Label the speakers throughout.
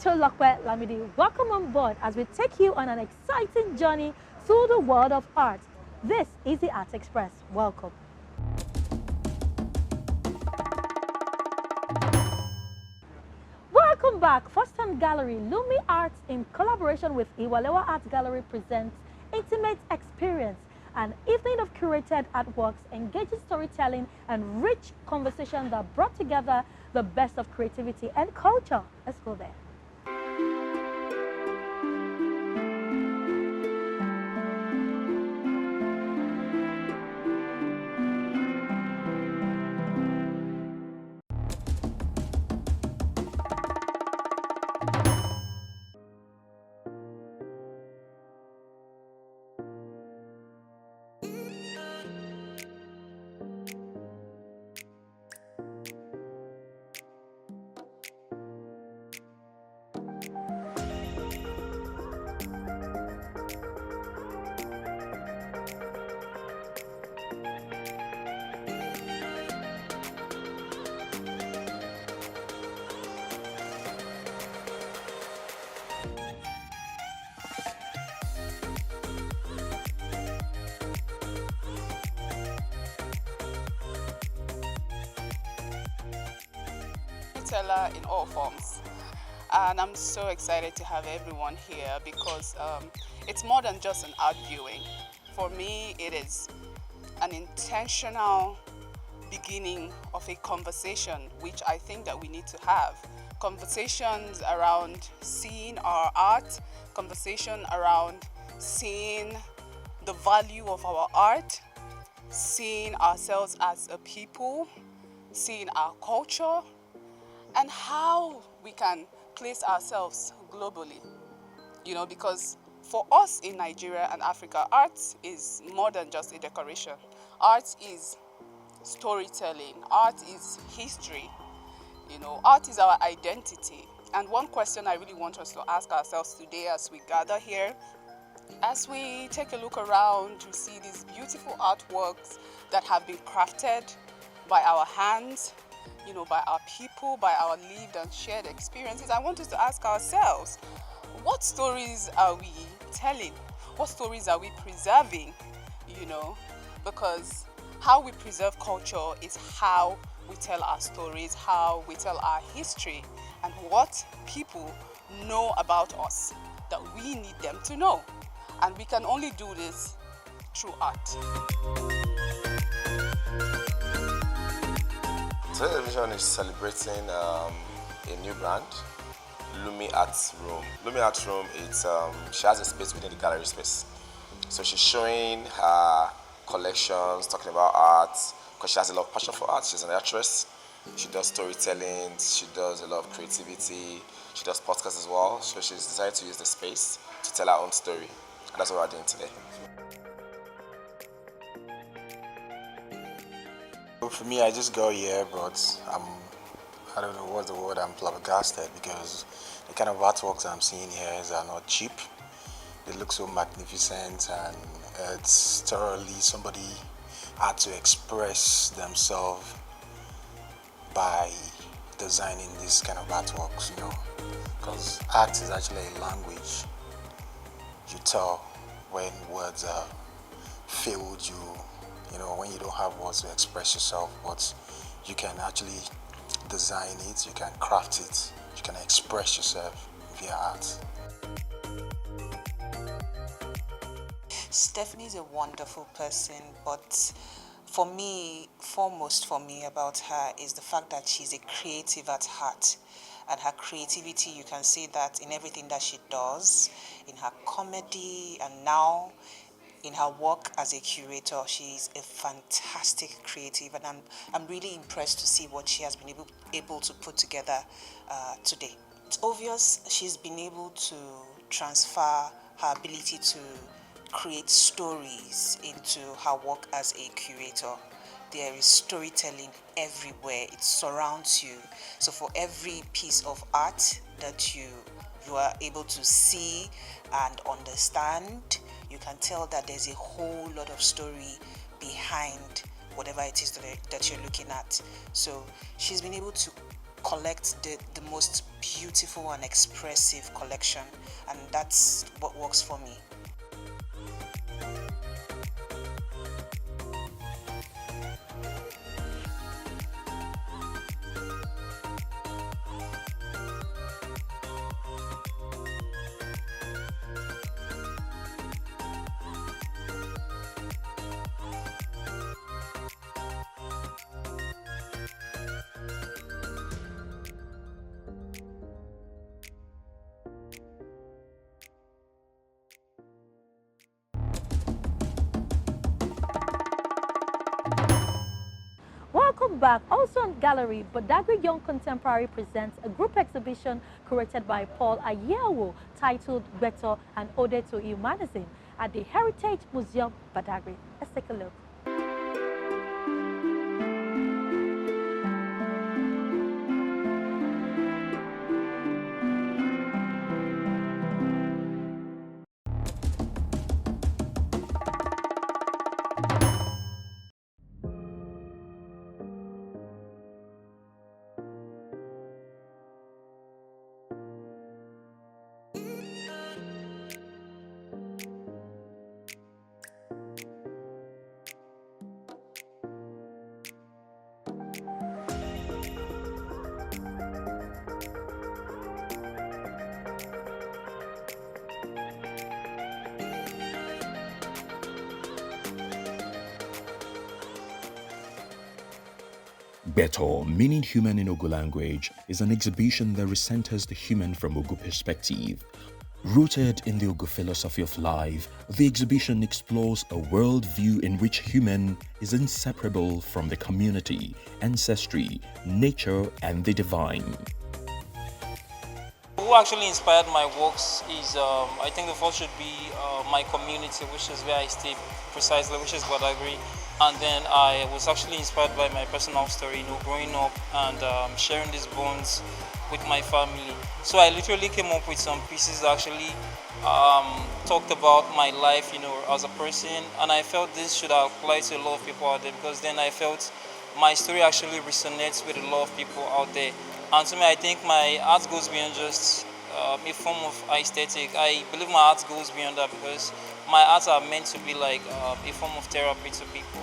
Speaker 1: Tolokwe Lamidi. Welcome on board as we take you on an exciting journey through the world of art. This is the Art Express. Welcome. Welcome back. First Time Gallery Lumi Arts in collaboration with Iwalewa Art Gallery presents Intimate Experience, an evening of curated artworks, engaging storytelling, and rich conversation that brought together the best of creativity and culture. Let's go there.
Speaker 2: Teller in all forms, and I'm so excited to have everyone here because it's more than just an art viewing. For me, it is an intentional beginning of a conversation which I think that we need to have. Conversations around seeing our art, conversation around seeing the value of our art, seeing ourselves as a people, seeing our culture, and how we can place ourselves globally. You know, because for us in Nigeria and Africa, art is more than just a decoration. Art is storytelling, art is history, you know, art is our identity. And one question I really want us to ask ourselves today as we gather here, as we take a look around to see these beautiful artworks that have been crafted by our hands, you know, by our people, by our lived and shared experiences, I want us to ask ourselves, what stories are we telling? What stories are we preserving? You know, because how we preserve culture is how we tell our stories, how we tell our history, and what people know about us that we need them to know. And we can only do this through art.
Speaker 3: Television is celebrating a new brand, Lumi Arts Room. Lumi Arts Room, she has a space within the gallery space. So she's showing her collections, talking about art, because she has a lot of passion for art. She's an actress. She does storytelling, she does a lot of creativity, she does podcasts as well. So she's decided to use the space to tell her own story. And that's what we're doing today.
Speaker 4: For me, I just go here, but I don't know what's the word, I'm flabbergasted because the kind of artworks I'm seeing here are not cheap. They look so magnificent, and it's thoroughly somebody had to express themselves by designing this kind of artworks, you know, because art is actually a language. You tell when words are failed, you know, when you don't have words to express yourself, but you can actually design it, you can craft it, you can express yourself via art.
Speaker 5: Stephanie is a wonderful person, but for me, foremost for me about her is the fact that she's a creative at heart. And her creativity, you can see that in everything that she does, in her comedy, and now in her work as a curator. She's a fantastic creative, and I'm really impressed to see what she has been able to put together today. It's obvious she's been able to transfer her ability to create stories into her work as a curator. There is storytelling everywhere. It surrounds you. So for every piece of art that you are able to see and understand, you can tell that there's a whole lot of story behind whatever it is that you're looking at. So she's been able to collect the most beautiful and expressive collection, and that's what works for me.
Speaker 1: Welcome back. Also on gallery, Badagry Young Contemporary presents a group exhibition curated by Paul Ayewo titled Beto and Ode to Humanism at the Heritage Museum, Badagry. Let's take a look.
Speaker 6: Beto, meaning human in Ogo language, is an exhibition that recenters the human from Ogo perspective. Rooted in the Ogo philosophy of life, the exhibition explores a worldview in which human is inseparable from the community, ancestry, nature, and the divine.
Speaker 7: Who actually inspired my works is, I think the first should be my community, which is where I stay precisely, which is Badagry. And then I was actually inspired by my personal story, growing up and sharing these bonds with my family. So I literally came up with some pieces that actually talked about my life, as a person. And I felt this should apply to a lot of people out there, because then I felt my story actually resonates with a lot of people out there. And to me, I think my art goes beyond just a form of aesthetic. I believe my art goes beyond that, because my arts are meant to be like a form of therapy to people.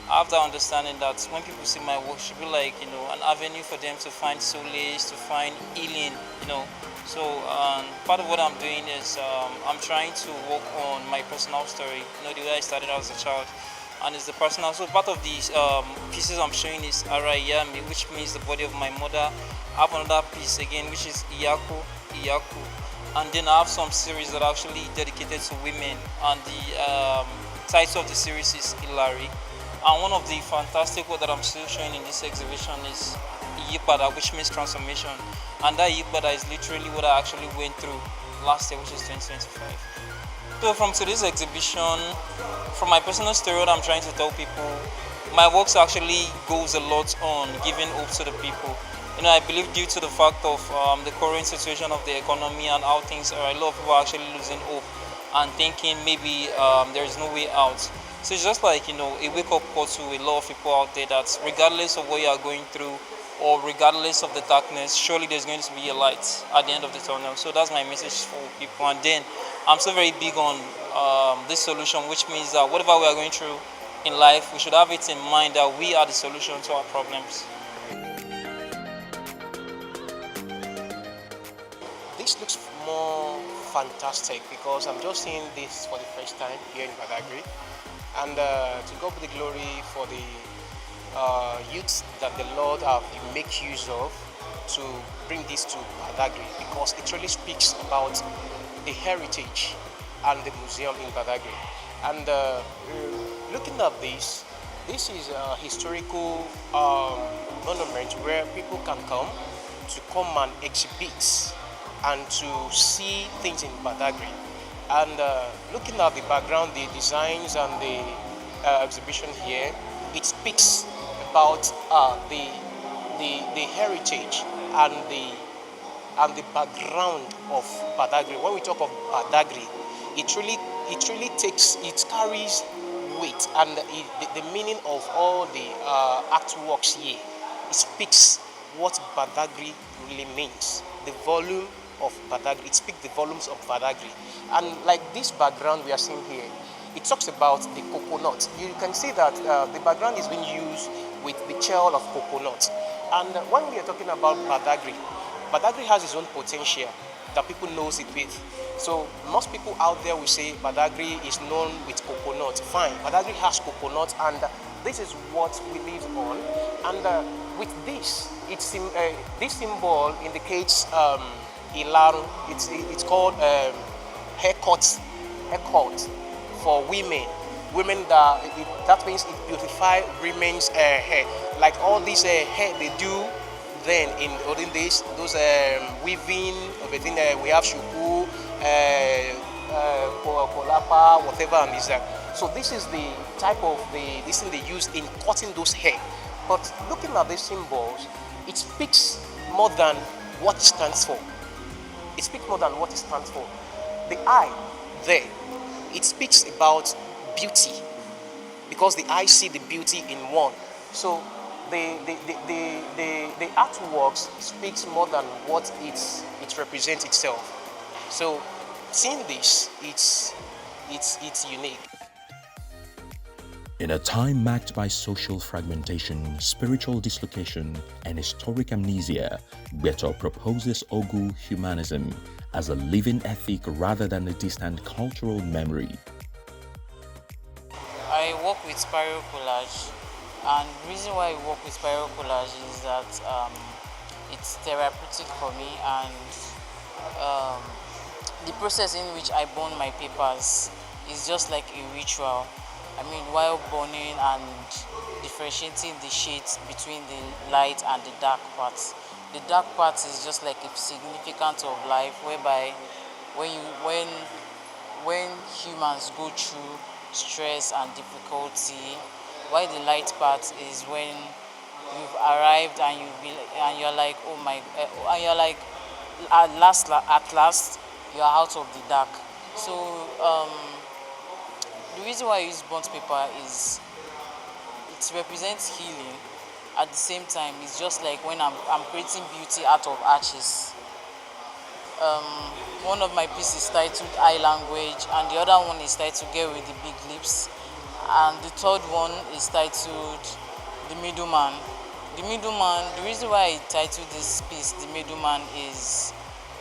Speaker 7: I have that understanding that when people see my work, it should be like, an avenue for them to find solace, to find healing. So part of what I'm doing is I'm trying to work on my personal story, the way I started out as a child. And it's the personal. So part of these pieces I'm showing is Arayami, which means the body of my mother. I have another piece again, which is Iyaku. And then I have some series that are actually dedicated to women. And the title of the series is Hilary. And one of the fantastic work that I'm still showing in this exhibition is Iyipada, which means transformation. And that Iyipada is literally what I actually went through last year, which is 2025. So from today's exhibition, from my personal story, what I'm trying to tell people, my works actually goes a lot on giving hope to the people. I believe due to the fact of the current situation of the economy and how things are, a lot of people are actually losing hope and thinking maybe there is no way out. So it's just like, a wake-up call to a lot of people out there that regardless of what you are going through or regardless of the darkness, surely there's going to be a light at the end of the tunnel. So that's my message for people. And then I'm so very big on this solution, which means that whatever we are going through in life, we should have it in mind that we are the solution to our problems.
Speaker 8: This looks more fantastic because I'm just seeing this for the first time here in Badagry. And to God be the glory for the youth that the Lord have make use of to bring this to Badagry, because it really speaks about the heritage and the museum in Badagry. And looking at this is a historical monument where people can come and exhibit and to see things in Badagry. And looking at the background, the designs and the exhibition here, it speaks about the heritage and the background of Badagry. When we talk of Badagry, it carries weight, and the meaning of all the artworks here, it speaks what Badagry really means. The volume of Badagry, it speaks the volumes of Badagry. And like this background we are seeing here, it talks about the coconut. You can see that the background is being used with the shell of coconut. And when we are talking about Badagry, Badagry has its own potential that people knows it with. So most people out there will say Badagry is known with coconut. Fine, Badagry has coconut, and this is what we live on. And with this, this symbol indicates ilaru. It's called haircut for women. Women that means it beautify women's hair. Like all this hair they do then in olden days, those weaving, everything, we have shuku, kolapa, whatever, and this. So this is the type of this thing they use in cutting those hair. But looking at these symbols, it speaks more than what it stands for. It speaks more than what it stands for. The eye there, it speaks about beauty, because the eye see the beauty in one. So the artworks speaks more than what it represents itself. So seeing this, it's unique.
Speaker 6: In a time marked by social fragmentation, spiritual dislocation, and historic amnesia, Beto proposes Ogu Humanism as a living ethic rather than a distant cultural memory.
Speaker 7: I work with spiral collage, and the reason why I work with spiral collage is that it's therapeutic for me, and the process in which I burn my papers is just like a ritual. I mean, while burning and differentiating the shades between the light and the dark parts. The dark part is just like a significance of life, whereby when humans go through stress and difficulty, while the light part is when you've arrived and you're like, oh my, and you're like, at last you are out of the dark. So the reason why I use burnt paper is it represents healing. At the same time, it's just like when I'm creating beauty out of ashes. One of my pieces is titled Eye Language, and the other one is titled Girl with the Big Lips, and the third one is titled The Middleman. The Middleman, the reason why I titled this piece The Middleman is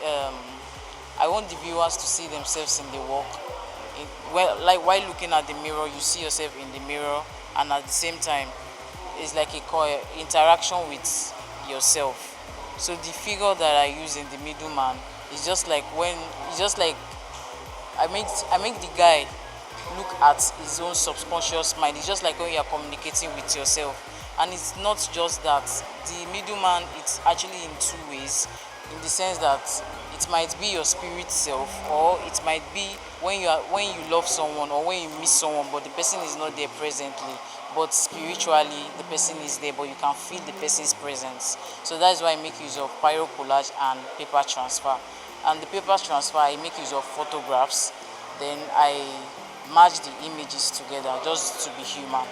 Speaker 7: I want the viewers to see themselves in the work. Like while looking at the mirror, you see yourself in the mirror, and at the same time, it's like a interaction with yourself. So the figure that I use in The Middleman is just like I make the guy look at his own subconscious mind. It's just like when you are communicating with yourself. And it's not just that. The middleman, it's actually in two ways, in the sense that it might be your spirit self, or it might be when you love someone or when you miss someone, but the person is not there presently. But spiritually, the person is there, but you can feel the person's presence. So that's why I make use of pyro collage and paper transfer. And the paper transfer, I make use of photographs. Then I match the images together just to be human.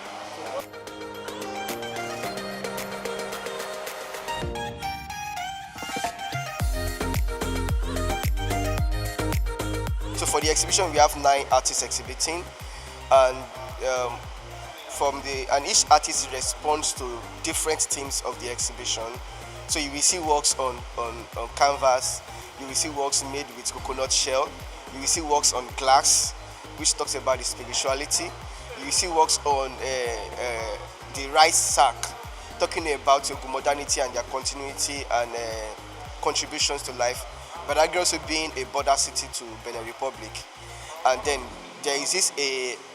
Speaker 9: So for the exhibition, we have 9 artists exhibiting, and each artist responds to different themes of the exhibition. So you will see works on canvas, you will see works made with coconut shell, you will see works on glass, which talks about the spirituality. You will see works on the rice sack, talking about Ogun modernity and their continuity and contributions to life. But Badagry also being a border city to Benin Republic. And then there is this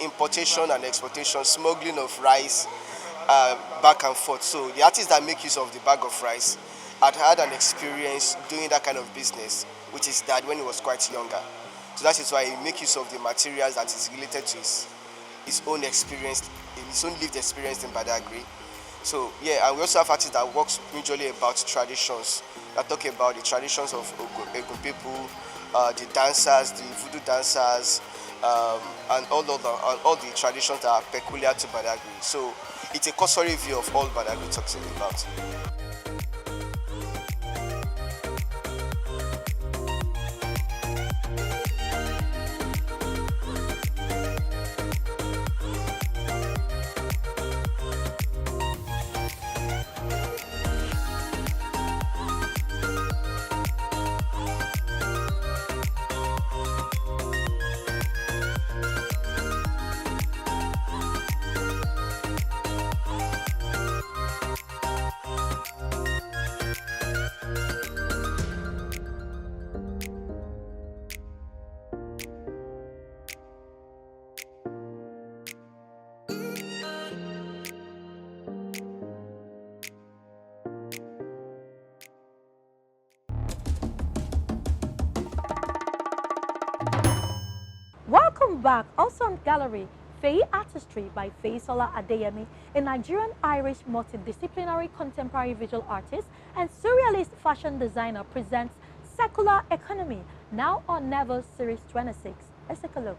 Speaker 9: importation and exportation, smuggling of rice back and forth. So the artists that make use of the bag of rice had an experience doing that kind of business, which is that when he was quite younger. So that is why he makes use of the materials that is related to his own experience, his own lived experience in Badagry. So yeah, and we also have artists that works majorly about traditions, that talk about the traditions of Ogun people, the dancers, the voodoo dancers, and all the traditions that are peculiar to Badagry. So it's a cursory view of all Badagry talks about.
Speaker 1: Welcome back. Also on gallery, Feyi Artistry by Feyisola Adeyemi, a Nigerian-Irish multidisciplinary contemporary visual artist and surrealist fashion designer, presents Secular Economy, now on Never Series 26. Let's take a look.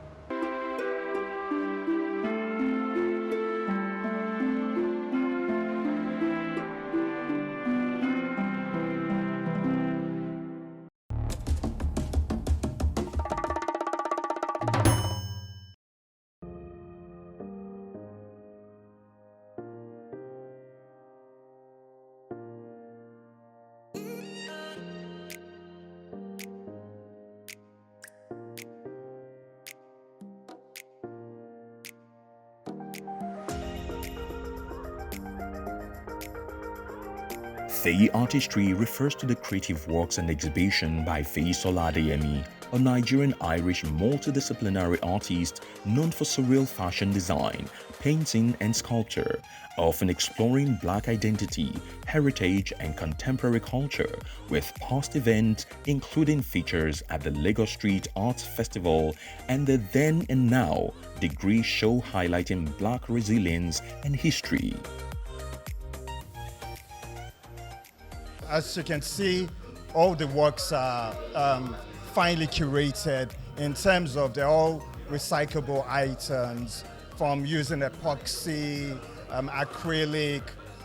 Speaker 6: Feyi Artistry refers to the creative works and exhibition by Feyisola Adeyemi, a Nigerian-Irish multidisciplinary artist known for surreal fashion design, painting and sculpture, often exploring Black identity, heritage and contemporary culture, with past events including features at the Lagos Street Arts Festival and the Then and Now degree show highlighting Black resilience and history.
Speaker 10: As you can see, all the works are finely curated in terms of they're all recyclable items, from using epoxy, acrylic,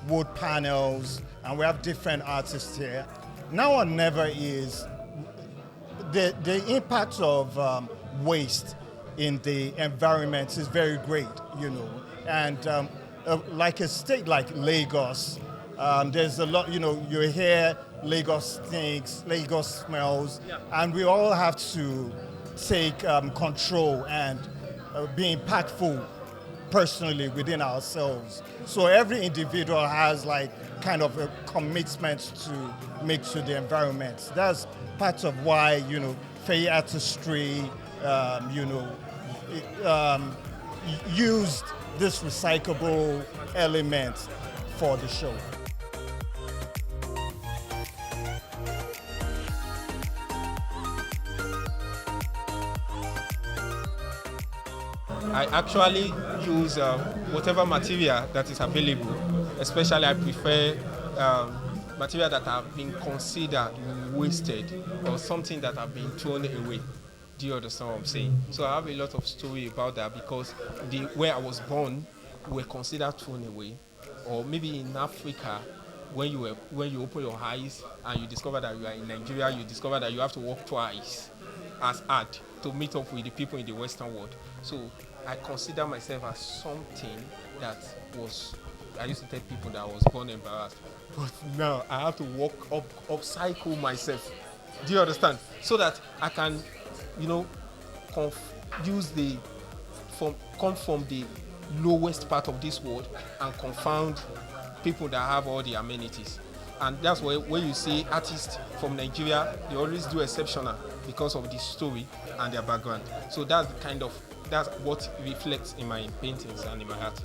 Speaker 10: wood panels, and we have different artists here. Now or never is the impact of waste in the environment is very great, you know, and like a state like Lagos, there's a lot, you know, you hear Lagos stinks, Lagos smells, and we all have to take control and be impactful personally within ourselves. So every individual has like kind of a commitment to make to the environment. That's part of why, you know, Feyi Artistry, you know, used this recyclable element for the show.
Speaker 8: I actually use whatever material that is available. Especially I prefer material that have been considered wasted or something that have been thrown away. Do you understand what I'm saying? So I have a lot of story about that because where I was born were considered thrown away. Or maybe in Africa, when you open your eyes and you discover that you are in Nigeria, you discover that you have to walk twice as hard to meet up with the people in the Western world. So I consider myself as something that was, I used to tell people that I was born embarrassed, but now I have to upcycle myself. Do you understand? So that I can, you know, come from the lowest part of this world and confound people that have all the amenities. And that's where you see artists from Nigeria, they always do exceptional because of the story and their background. So that's what reflects in my paintings and in my art.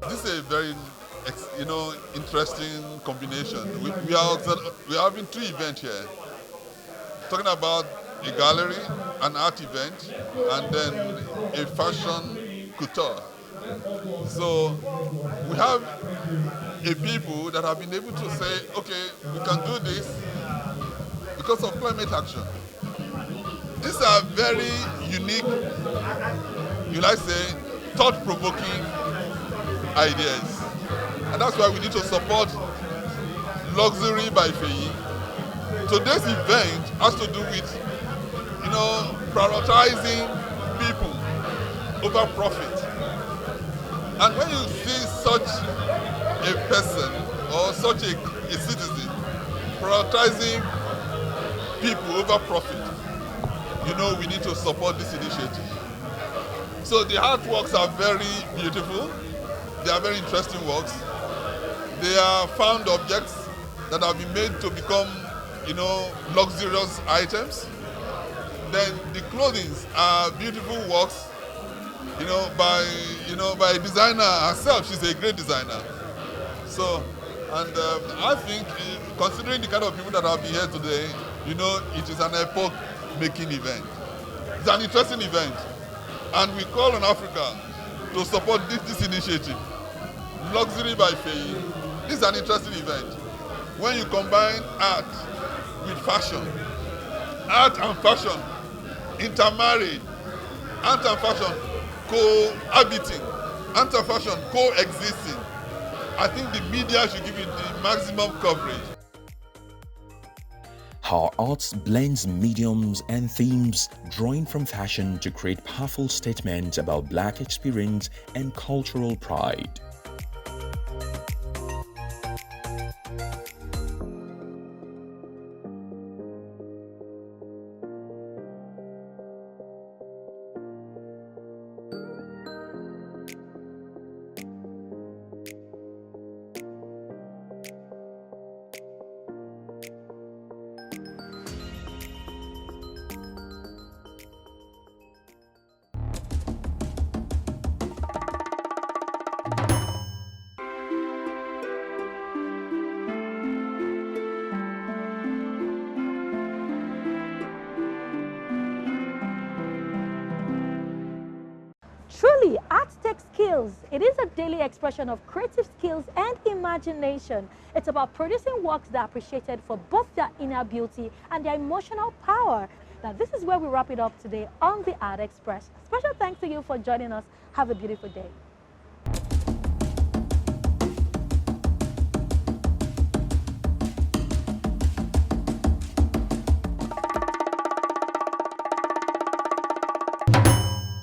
Speaker 11: This is a very, interesting combination. We are having two events here. Talking about a gallery, an art event, and then a fashion couture. So we have a people that have been able to say, okay, we can do this because of climate action. These are very unique, thought-provoking ideas. And that's why we need to support Luxury by Feyi. Today's event has to do with, prioritizing people over profit. And when you see such a person or such a citizen prioritizing people over profit, we need to support this initiative. So the artworks are very beautiful. They are very interesting works. They are found objects that have been made to become, luxurious items. Then the clothing are beautiful works by a designer herself. She's a great designer. So, and I think, considering the kind of people that have been here today, it is an epoch-making event. It's an interesting event, and we call on Africa to support this initiative. Luxury by Faye. This is an interesting event. When you combine art with fashion, art and fashion intermarried, art and fashion cohabiting, art and fashion coexisting, I think the media should give it the maximum coverage.
Speaker 6: How arts blends mediums and themes, drawing from fashion to create powerful statements about Black experience and cultural pride.
Speaker 1: Truly, art takes skills. It is a daily expression of creative skills and imagination. It's about producing works that are appreciated for both their inner beauty and their emotional power. Now, this is where we wrap it up today on the Art Express. Special thanks to you for joining us. Have a beautiful day.